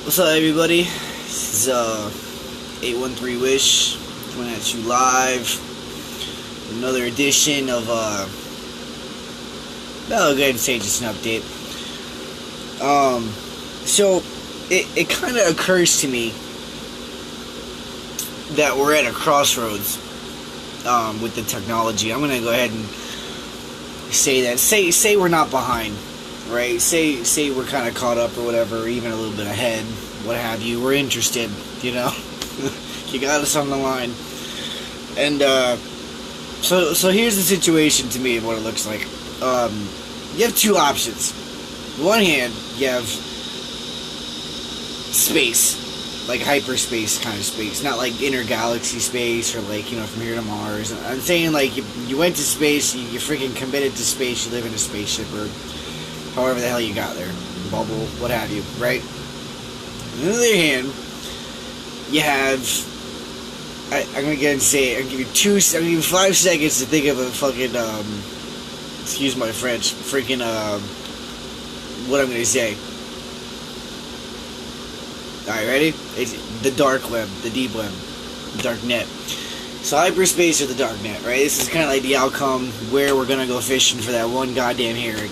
What's up, everybody? This is 813 Wish coming at you live. Another edition of I'll go ahead and say just an update. So it kind of occurs to me that we're at a crossroads with the technology. I'm gonna go ahead and say that. Say we're not behind. Right? Say we're kind of caught up or whatever, or even a little bit ahead, what have you. We're interested, you know? You got us on the line. And, so here's the situation to me of what it looks like. You have two options. On one hand, you have space. Like hyperspace kind of space. Not like intergalaxy space or like, from here to Mars. I'm saying like you went to space, you freaking committed to space, you live in a spaceship or however the hell you got there, bubble, what have you, right? On the other hand, you have, I'm gonna get and say it, I'll give you 5 seconds to think of a fucking, excuse my French, freaking, what I'm gonna say. Alright, ready? It's the dark web, the deep web, the dark net. So hyperspace or the dark net, right? This is kind of like the outcome where we're gonna go fishing for that one goddamn herring.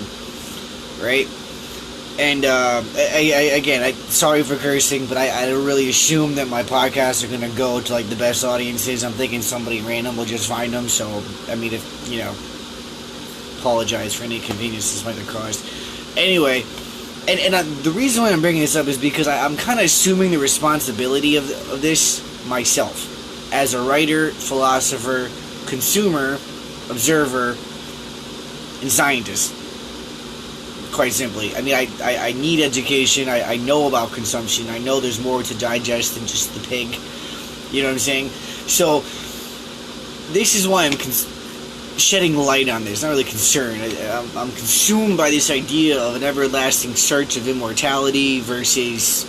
Right? And, sorry for cursing, but I don't really assume that my podcasts are going to go to, like, the best audiences. I'm thinking somebody random will just find them, so, I mean, apologize for any inconvenience this might have caused. Anyway, and the reason why I'm bringing this up is because I'm kind of assuming the responsibility of this myself. As a writer, philosopher, consumer, observer, and scientist. Quite simply. I mean, I need education. I know about consumption. I know there's more to digest than just the pig. You know what I'm saying? So, this is why I'm shedding light on this. Not really concerned. I'm consumed by this idea of an everlasting search of immortality versus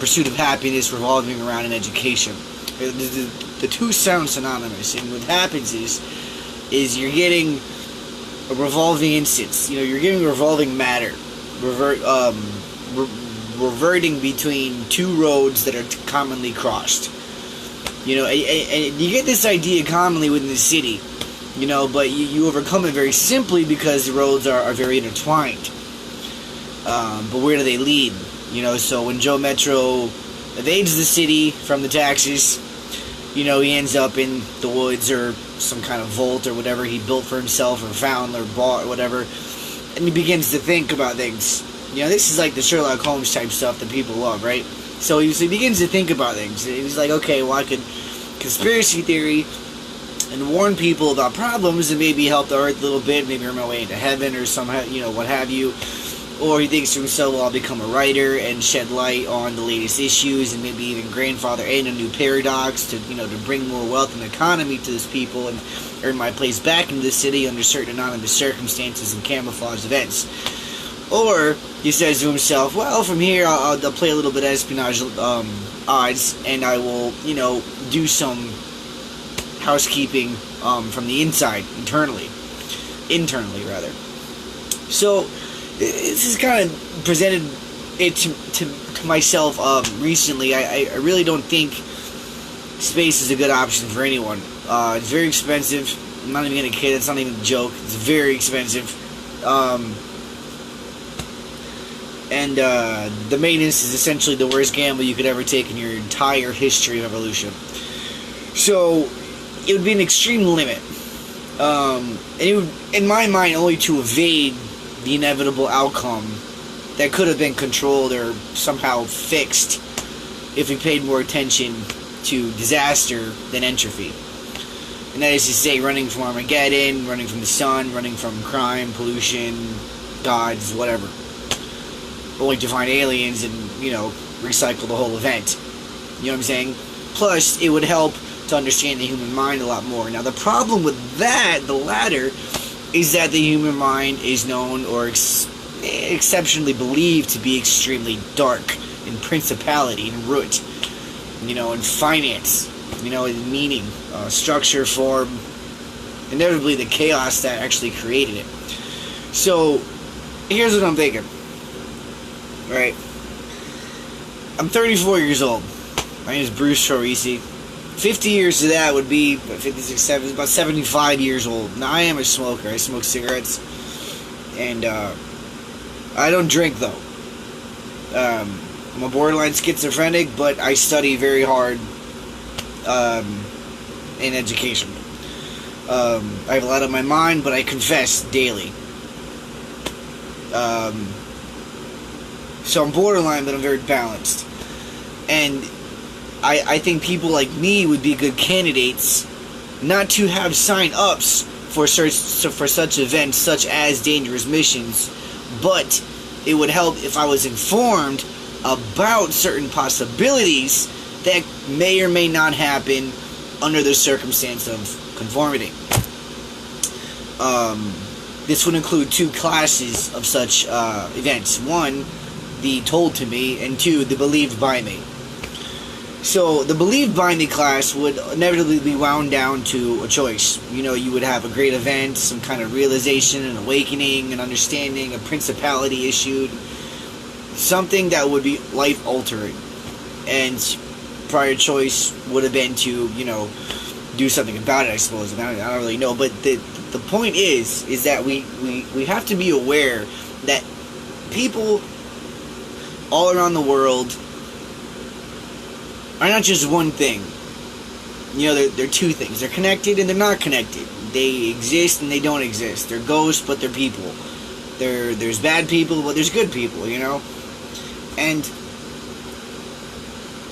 pursuit of happiness revolving around an education. The two sound synonymous. And what happens is you're getting a revolving instance. You're getting revolving matter, reverting between two roads that are commonly crossed. And you get this idea commonly within the city, but you overcome it very simply because the roads are very intertwined. But where do they lead? So when Joe Metro evades the city from the taxes, he ends up in the woods or some kind of vault or whatever he built for himself or found or bought or whatever, and he begins to think about things. This is like the Sherlock Holmes type stuff that people love, right? So he begins to think about things. He's like, okay, well, I could conspiracy theory and warn people about problems and maybe help the earth a little bit, maybe earn my way into heaven or somehow, what have you. Or he thinks to himself, well, I'll become a writer and shed light on the latest issues and maybe even grandfather in a new paradox to bring more wealth and economy to this people and earn my place back into the city under certain anonymous circumstances and camouflage events. Or he says to himself, well, from here I'll play a little bit of espionage odds and I will, do some housekeeping from the inside, internally rather. So this is kind of presented it to myself recently. I really don't think space is a good option for anyone. It's very expensive. I'm not even going to kid. It's not even a joke. It's very expensive. And the maintenance is essentially the worst gamble you could ever take in your entire history of evolution. So it would be an extreme limit. And it would, in my mind, only to evade the inevitable outcome that could have been controlled or somehow fixed if we paid more attention to disaster than entropy. And that is to say, running from Armageddon, running from the sun, running from crime, pollution, gods, whatever. Only to find aliens and, recycle the whole event. You know what I'm saying? Plus, it would help to understand the human mind a lot more. Now, the problem with that, the latter, is that the human mind is known or exceptionally believed to be extremely dark in principality and root, in finance, in meaning, structure, form, inevitably the chaos that actually created it. So, here's what I'm thinking. Right? I'm 34 years old. My name is Bruce Chorisi. 50 years of that would be 56, 7, about 75 years old. Now, I am a smoker. I smoke cigarettes. And I don't drink, though. I'm a borderline schizophrenic, but I study very hard in education. I have a lot on my mind, but I confess daily. So I'm borderline, but I'm very balanced. And I think people like me would be good candidates not to have sign-ups for such events, such as dangerous missions, but it would help if I was informed about certain possibilities that may or may not happen under the circumstance of conformity. This would include 2 classes of such events. 1, the told to me, and 2, the believed by me. So, the believed by me class would inevitably be wound down to a choice. You know, you would have a great event, some kind of realization, an awakening, an understanding, a principality issued, something that would be life-altering. And prior choice would have been to, you know, do something about it, I suppose. I don't really know, but the point is that we have to be aware that people all around the world are not just one thing. You know, they're 2 things. They're connected and they're not connected. They exist and they don't exist. They're ghosts, but they're people. There's bad people, but there's good people, you know? And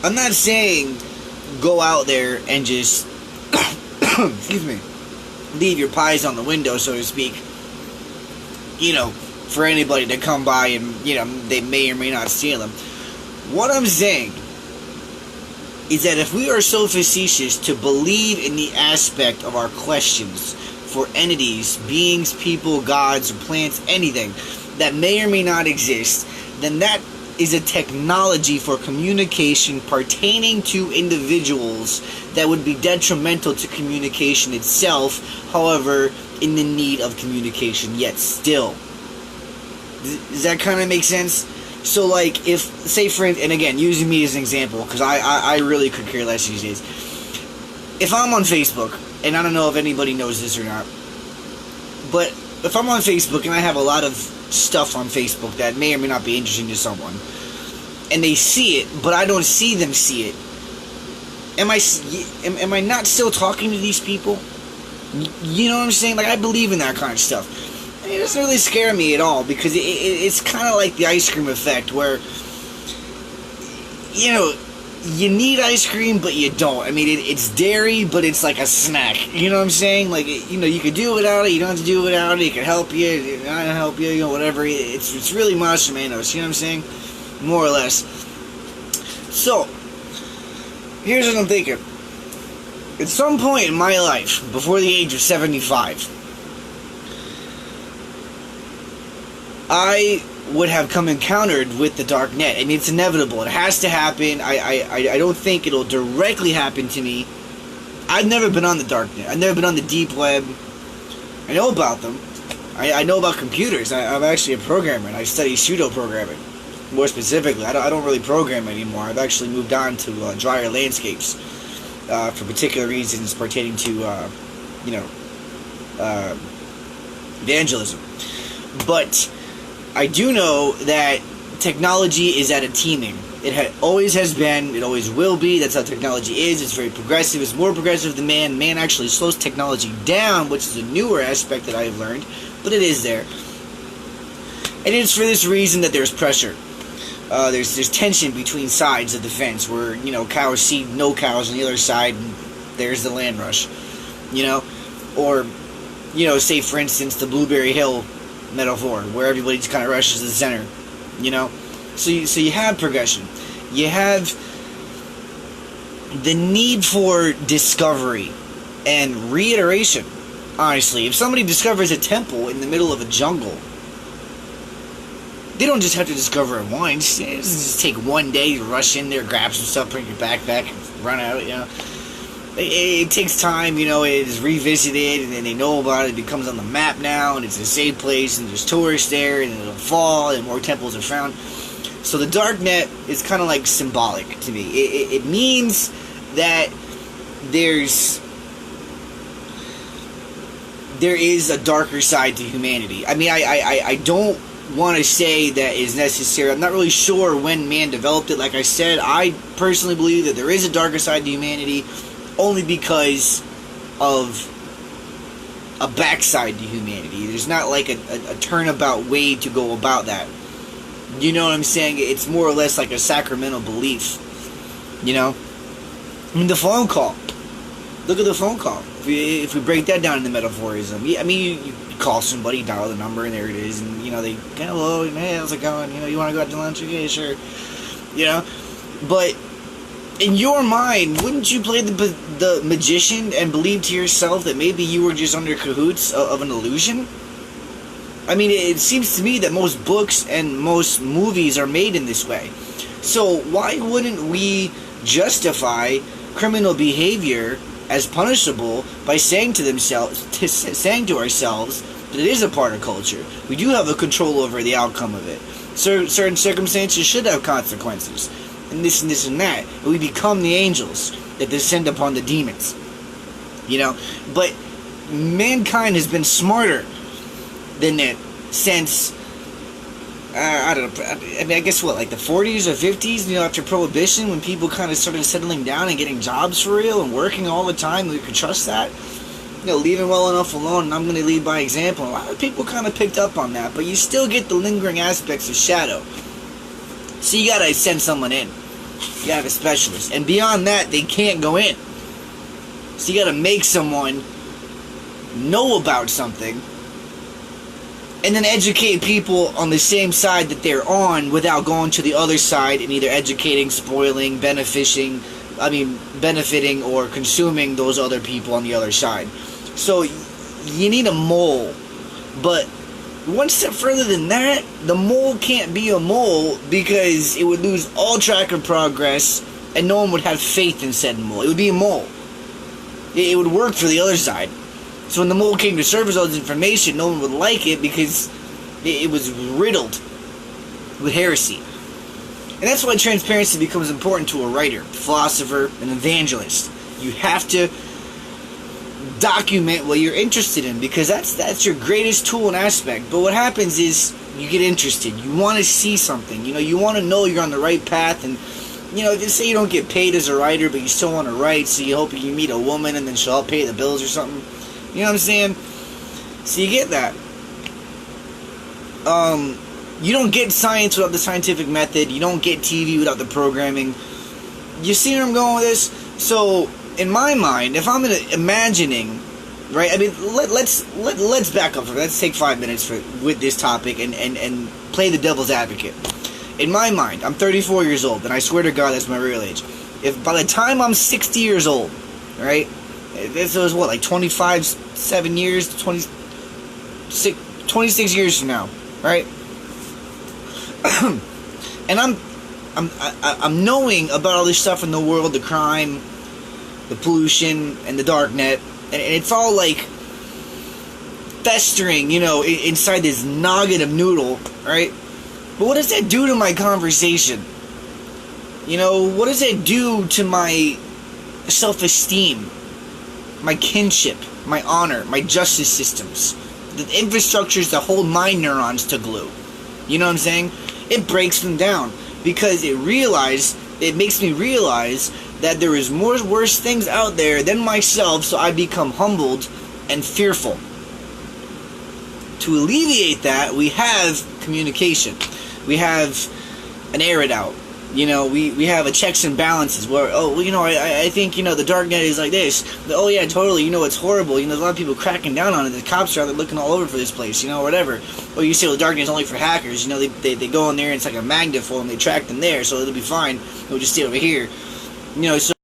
I'm not saying go out there and just excuse me, leave your pies on the window, so to speak, you know, for anybody to come by and, you know, they may or may not steal them. What I'm saying is that if we are so facetious to believe in the aspect of our questions for entities, beings, people, gods, plants, anything that may or may not exist, then that is a technology for communication pertaining to individuals that would be detrimental to communication itself, however, in the need of communication yet still. Does that kind of make sense? So, like, if, say, for, and again, using me as an example, because I really could care less these days. If I'm on Facebook, and I don't know if anybody knows this or not, but if I'm on Facebook and I have a lot of stuff on Facebook that may or may not be interesting to someone, and they see it, but I don't see them see it, am I not still talking to these people? You know what I'm saying? Like, I believe in that kind of stuff. And it doesn't really scare me at all, because it's kind of like the ice cream effect, where, you know, you need ice cream, but you don't. I mean, it's dairy, but it's like a snack. You know what I'm saying? Like, you know, you could do without it, you don't have to do without it, it can help you, not help you, you know, whatever. It's really marshmallows, you know what I'm saying? More or less. So, here's what I'm thinking. At some point in my life, before the age of 75, I would have come encountered with the dark net. I mean, it's inevitable. It has to happen. I don't think it'll directly happen to me. I've never been on the dark net. I've never been on the deep web. I know about them. I know about computers. I'm actually a programmer, and I study pseudo-programming. More specifically, I don't really program anymore. I've actually moved on to drier landscapes for particular reasons pertaining to, you know, evangelism. But I do know that technology is at a teeming. It always has been. It always will be. That's how technology is. It's very progressive. It's more progressive than man. Man actually slows technology down, which is a newer aspect that I have learned. But it is there. And it's for this reason that there's pressure. There's tension between sides of the fence, where, you know, cows see no cows on the other side, and there's the land rush. You know? Or, you know, say, for instance, the Blueberry Hill metaphor, where everybody just kind of rushes to the center, you know? So you have progression. You have the need for discovery and reiteration, honestly. If somebody discovers a temple in the middle of a jungle, they don't just have to discover it once. It doesn't just take one day to rush in there, grab some stuff, bring your backpack, and run out, you know? It takes time, you know, it is revisited, and then they know about it, it becomes on the map now, and it's a safe place, and there's tourists there, and it'll fall, and more temples are found. So the dark net is kind of like symbolic to me. It means that there is a darker side to humanity. I mean, I don't want to say that is necessary. I'm not really sure when man developed it. Like I said, I personally believe that there is a darker side to humanity, only because of a backside to humanity. There's not like a turnabout way to go about that. You know what I'm saying? It's more or less like a sacramental belief. You know? I mean, the phone call. Look at the phone call. If we break that down into metaphorism. I mean, you call somebody, dial the number, and there it is. And, you know, they, hello, hey, how's it going? You know, you want to go out to lunch? Okay, sure. You know? But in your mind, wouldn't you play the magician and believe to yourself that maybe you were just under cahoots of an illusion? I mean, it seems to me that most books and most movies are made in this way. So why wouldn't we justify criminal behavior as punishable by saying to ourselves that it is a part of culture? We do have a control over the outcome of it. Certain circumstances should have consequences, and this and that. And we become the angels that descend upon the demons. You know, but mankind has been smarter than that since I don't know. I mean, I guess what, like the 40s or 50s, you know, after Prohibition, when people kind of started settling down and getting jobs for real and working all the time, we could trust that. You know, leaving well enough alone, and I'm going to lead by example. A lot of people kind of picked up on that, but you still get the lingering aspects of shadow. So you got to send someone in. You got to have a specialist. And beyond that, they can't go in. So you got to make someone know about something, and then educate people on the same side that they're on without going to the other side and either educating, spoiling, benefiting, or consuming those other people on the other side. So you need a mole. But one step further than that, the mole can't be a mole because it would lose all track of progress and no one would have faith in said mole. It would be a mole. It would work for the other side. So when the mole came to surface all this information, no one would like it because it was riddled with heresy. And that's why transparency becomes important to a writer, philosopher, an evangelist. You have to document what you're interested in, because that's your greatest tool and aspect. But what happens is you get interested. You want to see something. You know, you want to know you're on the right path. And, you know, just say you don't get paid as a writer, but you still want to write, so you hope you meet a woman and then she'll help pay the bills or something. You know what I'm saying? So you get that. You don't get science without the scientific method. You don't get TV without the programming. You see where I'm going with this? So, in my mind, if I'm imagining, right? I mean, let's back up for it. Let's take 5 minutes with this topic and play the devil's advocate. In my mind, I'm 34 years old, and I swear to God that's my real age. If by the time I'm 60 years old, right? This was what, like 7 years, 26 years from now, right? And I'm knowing about all this stuff in the world, the crime, the pollution, and the dark net, and it's all like festering, you know, inside this noggin of noodle, right? But what does that do to my conversation? You know, what does that do to my self-esteem? My kinship, my honor, my justice systems, the infrastructures that hold my neurons to glue. You know what I'm saying? It breaks them down because it makes me realize that there is more worse things out there than myself, so I become humbled and fearful. To alleviate that, we have communication. We have an air it out. You know, we have a checks and balances where, oh, well, you know, I think, you know, the dark net is like this. Oh, yeah, totally, you know, it's horrible. You know, there's a lot of people cracking down on it. The cops are out there looking all over for this place, you know, whatever. Or you say, well, the dark net is only for hackers. You know, they go in there and it's like a magnet for them. They track them there, so it'll be fine. They'll just stay over here. You know, so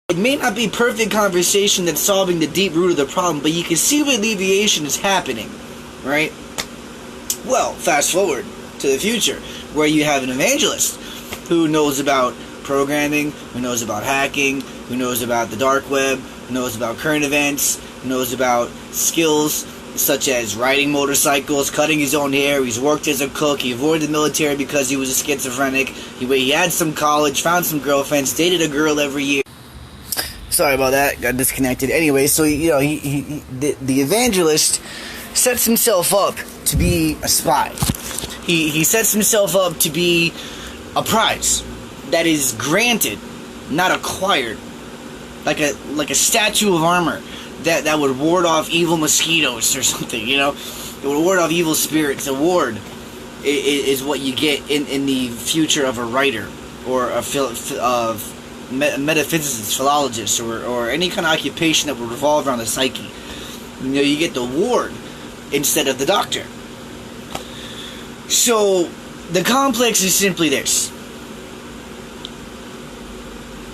it may not be perfect conversation that's solving the deep root of the problem, but you can see where alleviation is happening, right? Well, fast forward to the future, where you have an evangelist who knows about programming, who knows about hacking, who knows about the dark web, who knows about current events, who knows about skills, such as riding motorcycles, cutting his own hair. He's worked as a cook. He avoided the military because he was a schizophrenic. He had some college, found some girlfriends, dated a girl every year. Sorry about that, got disconnected. Anyway, so the evangelist sets himself up to be a spy. He sets himself up to be a prize that is granted, not acquired, like a statue of armor that would ward off evil mosquitoes or something. It would ward off evil spirits. A ward is what you get in the future of a writer or a metaphysicist, philologist, or any kind of occupation that would revolve around the psyche. You get the ward instead of the doctor. So the complex is simply this,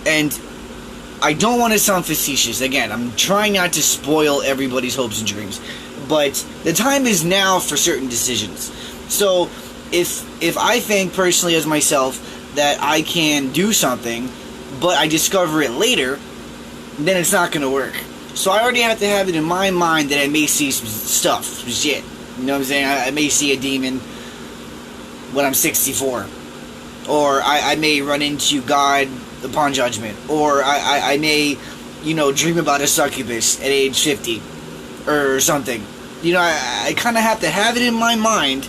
and I don't want to sound facetious. Again, I'm trying not to spoil everybody's hopes and dreams, but the time is now for certain decisions. So if I think personally as myself that I can do something, but I discover it later, then it's not going to work. So I already have to have it in my mind that I may see some stuff, some shit. You know what I'm saying? I may see a demon when I'm 64. Or I may run into God upon judgment. Or I may, dream about a succubus at age 50. Or something. I kind of have to have it in my mind,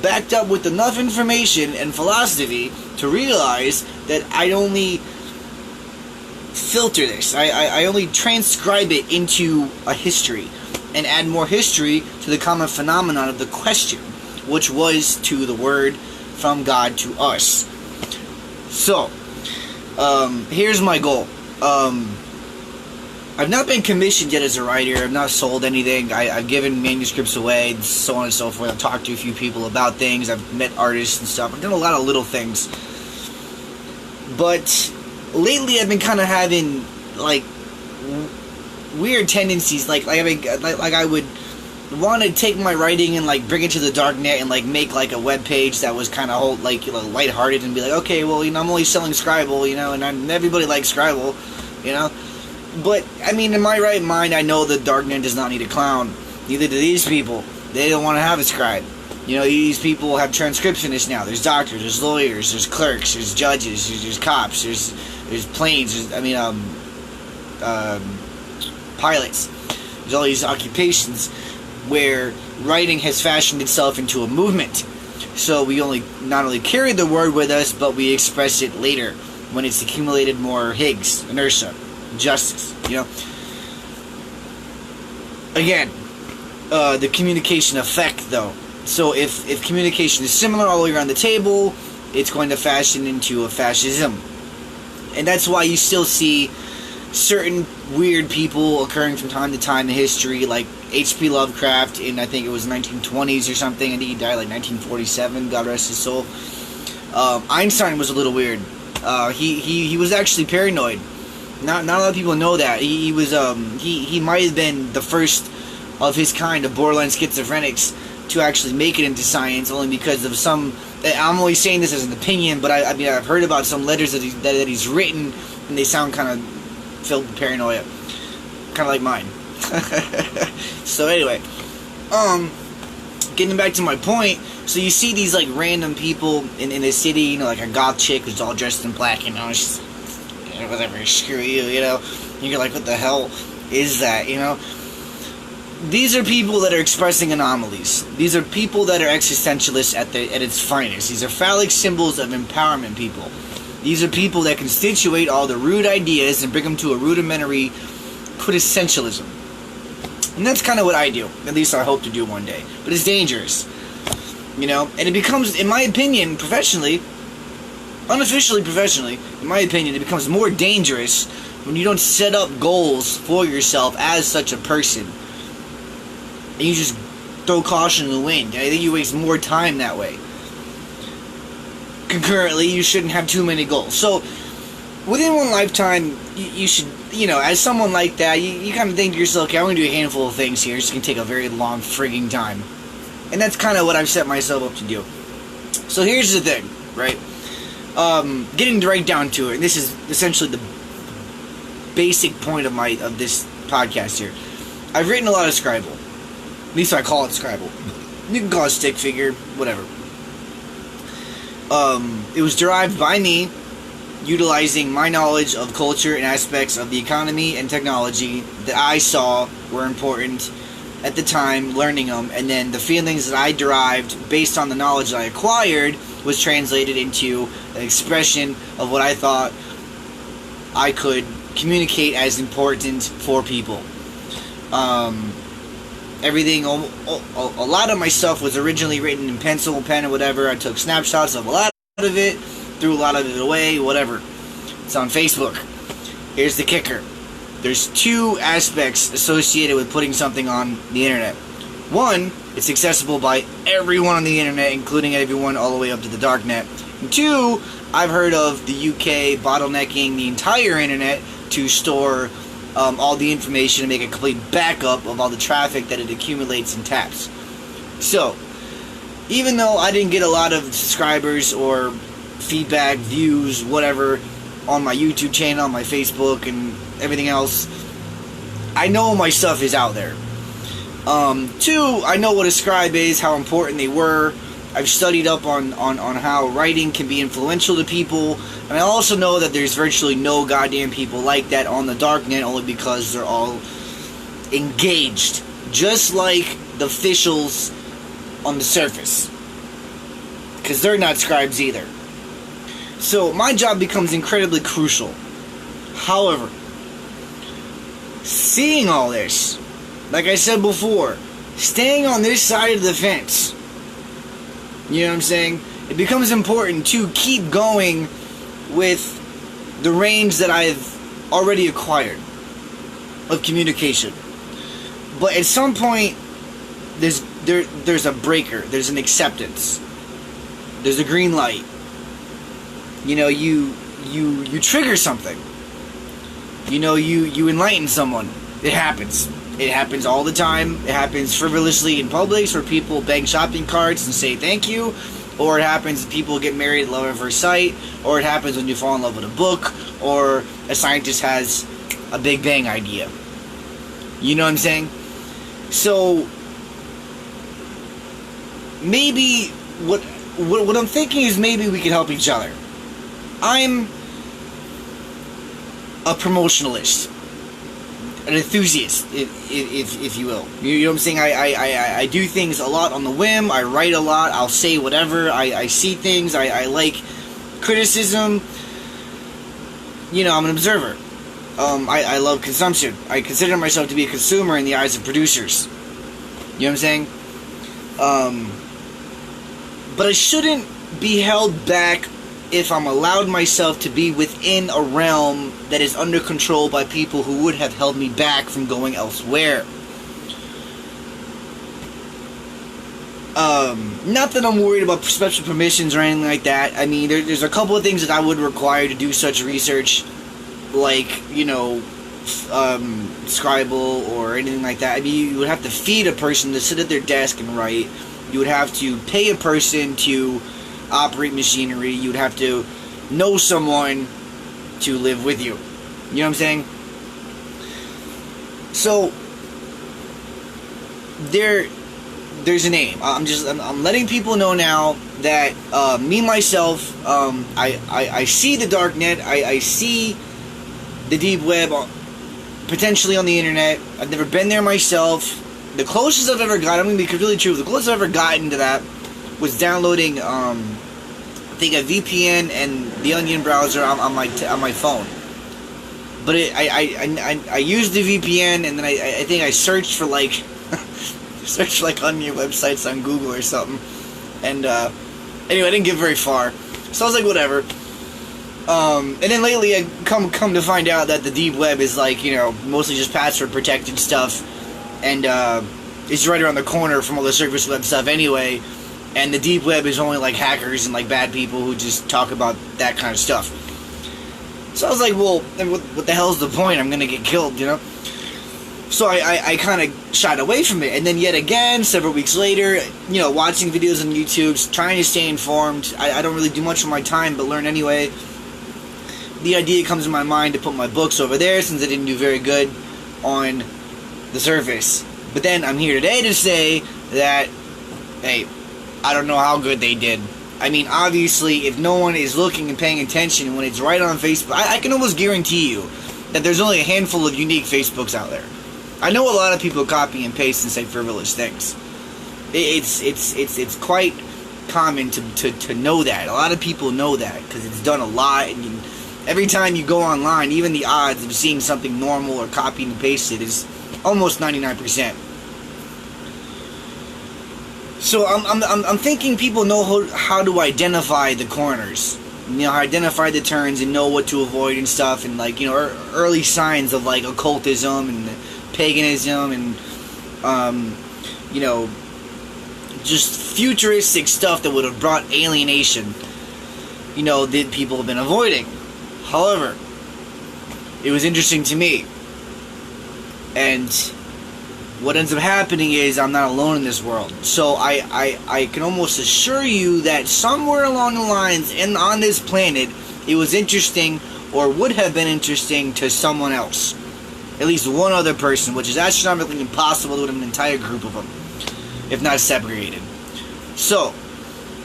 backed up with enough information and philosophy to realize that I only filter this. I only transcribe it into a history and add more history to the common phenomenon of the question, which was to the word from God to us. So, here's my goal. I've not been commissioned yet as a writer. I've not sold anything. I've given manuscripts away, so on and so forth. I've talked to a few people about things. I've met artists and stuff. I've done a lot of little things. But lately I've been kind of having, weird tendencies. I would want to take my writing and, bring it to the dark net and, make, a web page that was kind of, lighthearted and be like, okay, well, I'm only selling Scribble, and everybody likes Scribble, But, in my right mind, I know the darknet does not need a clown. Neither do these people. They don't want to have a scribe. These people have transcriptionists now. There's doctors, there's lawyers, there's clerks, there's judges, there's cops, there's planes, pilots. There's all these occupations where writing has fashioned itself into a movement. So we not only carry the word with us, but we express it later when it's accumulated more Higgs, inertia, justice, Again, the communication effect, though. So if communication is similar all the way around the table, it's going to fashion into a fascism. And that's why you still see certain weird people occurring from time to time in history, like H.P. Lovecraft in, I think it was 1920s or something. I think he died 1947, God rest his soul. Einstein was a little weird. He was actually paranoid. Not a lot of people know that. He might have been the first of his kind of borderline schizophrenics to actually make it into science, only because of some. I'm only saying this as an opinion, but I've heard about some letters that he's written, and they sound kind of filled with paranoia, kind of like mine. So anyway, getting back to my point. So you see these random people in the city, like a goth chick who's all dressed in black, she's, whatever, screw you, and you're like, what the hell is that, These are people that are expressing anomalies. These are people that are existentialists at its finest. These are phallic symbols of empowerment people. These are people that constitute all the rude ideas and bring them to a rudimentary quintessentialism. And that's kind of what I do. At least I hope to do one day. But it's dangerous. And it becomes, in my opinion, unofficially professionally, in my opinion, it becomes more dangerous when you don't set up goals for yourself as such a person. And you just throw caution in the wind. I think you waste more time that way. Concurrently, you shouldn't have too many goals. So, within one lifetime, you should, as someone like that, you kind of think to yourself, okay, I'm going to do a handful of things here. It's going to take a very long frigging time. And that's kind of what I've set myself up to do. So here's the thing, right? Getting right down to it, and this is essentially the basic point of this podcast here. I've written a lot of Scribble. At least I call it Scrabble. You can call it stick figure, whatever. It was derived by me, utilizing my knowledge of culture and aspects of the economy and technology that I saw were important at the time, learning them, and then the feelings that I derived based on the knowledge that I acquired was translated into an expression of what I thought I could communicate as important for people. Everything, a lot of my stuff was originally written in pencil, pen, or whatever. I took snapshots of a lot of it, threw a lot of it away, whatever. It's on Facebook. Here's the kicker. There's two aspects associated with putting something on the internet. One, it's accessible by everyone on the internet, including everyone all the way up to the darknet. And two, I've heard of the UK bottlenecking the entire internet to store all the information and make a complete backup of all the traffic that it accumulates and taps. So, even though I didn't get a lot of subscribers or feedback, views, whatever, on my YouTube channel, on my Facebook, and everything else, I know my stuff is out there. Two, I know what a scribe is, how important they were. I've studied up on how writing can be influential to people, and I also know that there's virtually no goddamn people like that on the darknet, only because they're all engaged, just like the officials on the surface, because they're not scribes either. So my job becomes incredibly crucial. However, seeing all this, like I said before, staying on this side of the fence, you know what I'm saying? It becomes important to keep going with the range that I've already acquired of communication. But at some point, there's a breaker. There's an acceptance. There's a green light. You know, you trigger something. You know, you enlighten someone. It happens. It happens all the time. It happens frivolously in Publix where people bang shopping carts and say thank you. Or it happens when people get married at love at first sight. Or it happens when you fall in love with a book. Or a scientist has a Big Bang idea. You know what I'm saying? So, maybe what I'm thinking is maybe we can help each other. I'm a promotionalist. An enthusiast, if you will. You know what I'm saying? I do things a lot on the whim. I write a lot. I'll say whatever. I see things. I like criticism. You know, I'm an observer. I love consumption. I consider myself to be a consumer in the eyes of producers. You know what I'm saying? But I shouldn't be held back if I'm allowed myself to be within a realm that is under control by people who would have held me back from going elsewhere. Not that I'm worried about special permissions or anything like that. I mean, there's a couple of things that I would require to do such research, like, you know, Scribble or anything like that. I mean, you would have to feed a person to sit at their desk and write. You would have to pay a person to operate machinery. You would have to know someone to live with you. You know what I'm saying? So there's an aim. I'm letting people know now that me myself, I see the dark net. I see the deep web potentially on the internet. I've never been there myself. The closest I've ever got, I'm going to be really true, the closest I've ever gotten to that was downloading, I think, a VPN and the Onion browser on my phone. But I used the VPN, and then I think I searched for like Onion websites on Google or something. And anyway, I didn't get very far, so I was like, whatever. And then lately, I come to find out that the deep web is like, you know, mostly just password protected stuff, and it's right around the corner from all the surface web stuff anyway. And the deep web is only like hackers and like bad people who just talk about that kind of stuff. So I was like, well, what the hell's the point? I'm gonna get killed, you know? So I kind of shied away from it. And then yet again, several weeks later, you know, watching videos on YouTube, trying to stay informed. I don't really do much with my time, but learn anyway. The idea comes in my mind to put my books over there, since I didn't do very good on the surface. But then I'm here today to say that, hey, I don't know how good they did. I mean, obviously, if no one is looking and paying attention when it's right on Facebook, I can almost guarantee you that there's only a handful of unique Facebooks out there. I know a lot of people copy and paste and say frivolous things. It's quite common to know that. A lot of people know that because it's done a lot. And every time you go online, even the odds of seeing something normal or copied and pasted is almost 99%. So I'm thinking people know how to identify the corners, how to identify the turns and know what to avoid and stuff, and early signs of occultism and paganism and just futuristic stuff that would have brought alienation, that people have been avoiding. However, it was interesting to me, and what ends up happening is I'm not alone in this world. So I can almost assure you that somewhere along the lines and on this planet, it was interesting or would have been interesting to someone else. At least one other person, which is astronomically impossible to have an entire group of them, if not separated. So,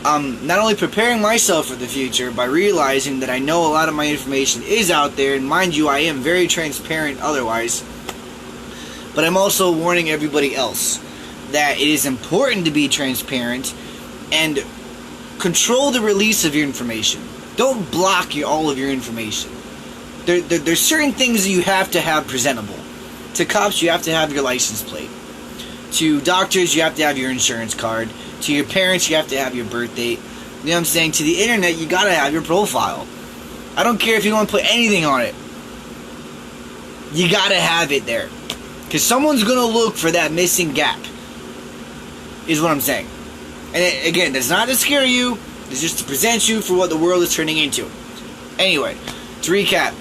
I'm not only preparing myself for the future by realizing that I know a lot of my information is out there, and mind you, I am very transparent otherwise, but I'm also warning everybody else that it is important to be transparent and control the release of your information. Don't block all of your information. There's certain things that you have to have presentable. To cops, you have to have your license plate. To doctors, you have to have your insurance card. To your parents, you have to have your birth date. You know what I'm saying? To the internet, you gotta have your profile. I don't care if you don't put anything on it. You gotta have it there. Because someone's going to look for that missing gap, is what I'm saying. And again, that's not to scare you, it's just to present you for what the world is turning into. Anyway, to recap,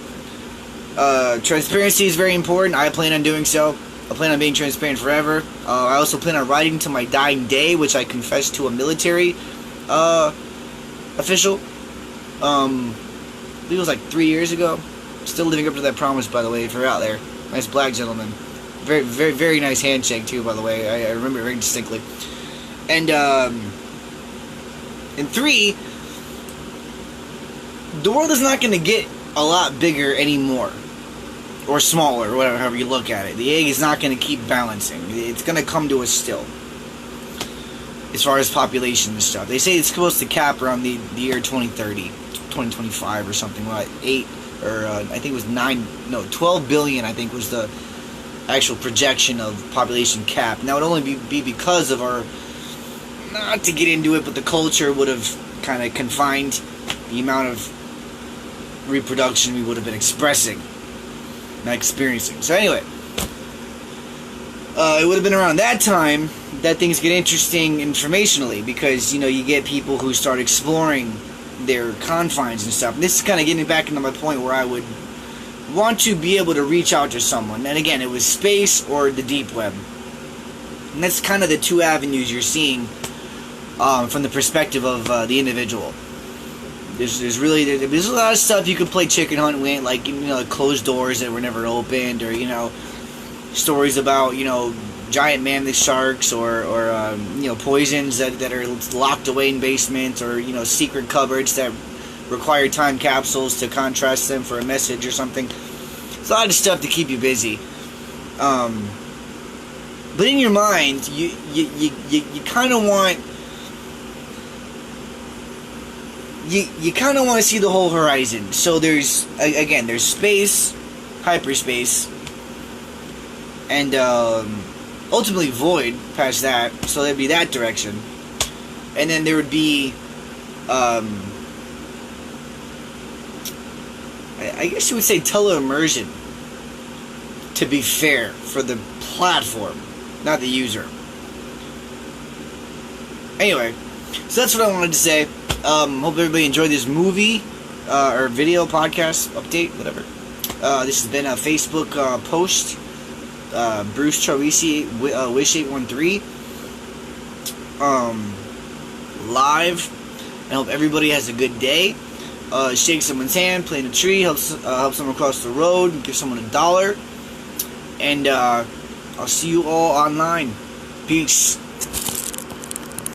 transparency is very important. I plan on doing so. I plan on being transparent forever. I also plan on writing to my dying day, which I confessed to a military official. I believe it was 3 years ago. Still living up to that promise, by the way, if you're out there. Nice black gentleman. Very, very, very nice handshake, too, by the way. I remember it very distinctly. And, in 3, the world is not going to get a lot bigger anymore. Or smaller, or whatever, however you look at it. The egg is not going to keep balancing. It's going to come to a still. As far as population and stuff. They say it's supposed to cap around the year 2030, 2025 or something like 8, or I think it was 12 billion, I think was the actual projection of population cap. And that would only be because of our, not to get into it, but the culture would have kind of confined the amount of reproduction we would have been expressing, not experiencing. So anyway, it would have been around that time that things get interesting informationally, because you get people who start exploring their confines and stuff. And this is kind of getting back into my point where I would want to be able to reach out to someone, and again, it was space or the deep web, and that's kind of the two avenues you're seeing from the perspective of the individual. There's a lot of stuff you could play chicken hunt with, like closed doors that were never opened, or stories about giant mammoth sharks, or poisons that are locked away in basements, or secret cupboards that require time capsules to contrast them for a message or something. It's a lot of stuff to keep you busy. But in your mind, you kind of want you kind of want to see the whole horizon. So there's space, hyperspace, and ultimately void past that. So there'd be that direction, and then there would be I guess you would say teleimmersion, to be fair, for the platform, not the user. Anyway, so that's what I wanted to say. Hope everybody enjoyed this movie, or video, podcast, update, whatever. This has been a Facebook post, Bruce Charisi, Wish813, live. I hope everybody has a good day. Shake someone's hand, plant a tree, help someone cross the road, give someone $1. And I'll see you all online. Peace.